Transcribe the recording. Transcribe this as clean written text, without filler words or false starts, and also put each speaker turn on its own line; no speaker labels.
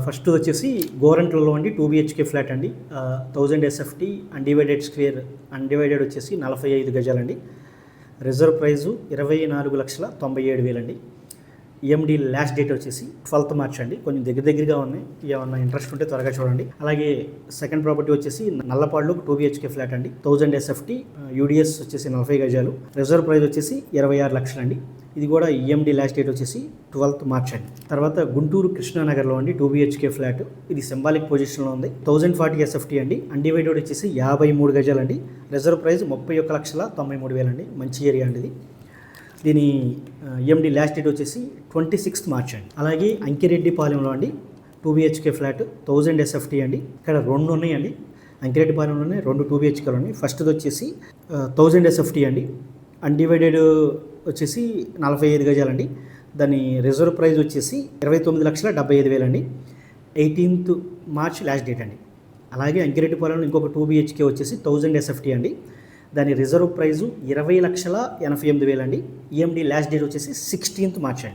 First వచ్చేసి గోరంట్లలో అండి 2 BHK flat అండి. 1000 SFT అన్డివైడెడ్ స్క్వేర్, అన్డివైడెడ్ వచ్చేసి 45 గజాలండి. రిజర్వ్ ప్రైజు 24,97,000 అండి. EMD లాస్ట్ డేట్ వచ్చేసి 12th March అండి. కొంచెం దగ్గరగా ఉన్నాయి. ఏమన్నా ఇంట్రెస్ట్ ఉంటే త్వరగా చూడండి. అలాగే సెకండ్ ప్రాపర్టీ వచ్చేసి నల్లపాడులో 2 BHK ఫ్లాట్ అండి. 1000 SFT, UDS వచ్చేసి 40 గజాలు. రిజర్వ్ ప్రైజ్ వచ్చేసి 26 లక్షలు అండి. ఇది కూడా EMD లాస్ట్ డేట్ వచ్చేసి 12th March అండి. తర్వాత గుంటూరు కృష్ణానగర్లో అండి 2 BHK ఫ్లాట్. ఇది సింబాలిక్ పొజిషన్లో ఉంది. 1040 SFT అండి. అన్డివైడెడ్ వచ్చేసి 53 గజాలండి. రిజర్వ్ ప్రైజ్ 31,93,000 అండి. మంచి ఏరియా అండి ఇది. దీని EMD లాస్ట్ డేట్ వచ్చేసి 26th March అండి. అలాగే అంకిరెడ్డిపాలెంలో అండి 2 BHK ఫ్లాట్ 1000 SFT అండి. ఇక్కడ 2 ఉన్నాయండి. అంకిరెడ్డిపాలెంలోనే 2 2 BHKలు ఉన్నాయి. ఫస్ట్ది వచ్చేసి 1000 SFT అండి. అన్డివైడెడ్ వచ్చేసి 45 గజాలండి. దాని రిజర్వ్ ప్రైజ్ వచ్చేసి 29,75,000 అండి. 18th March లాస్ట్ డేట్ అండి. అలాగే అంకిరెడ్డిపాలెంలో ఇంకొక 2 BHK వచ్చేసి 1000 SFT అండి. దాని రిజర్వ్ ప్రైజు 20,88,000 అండి. EMD లాస్ట్ డేట్ వచ్చేసి 16th March అండి.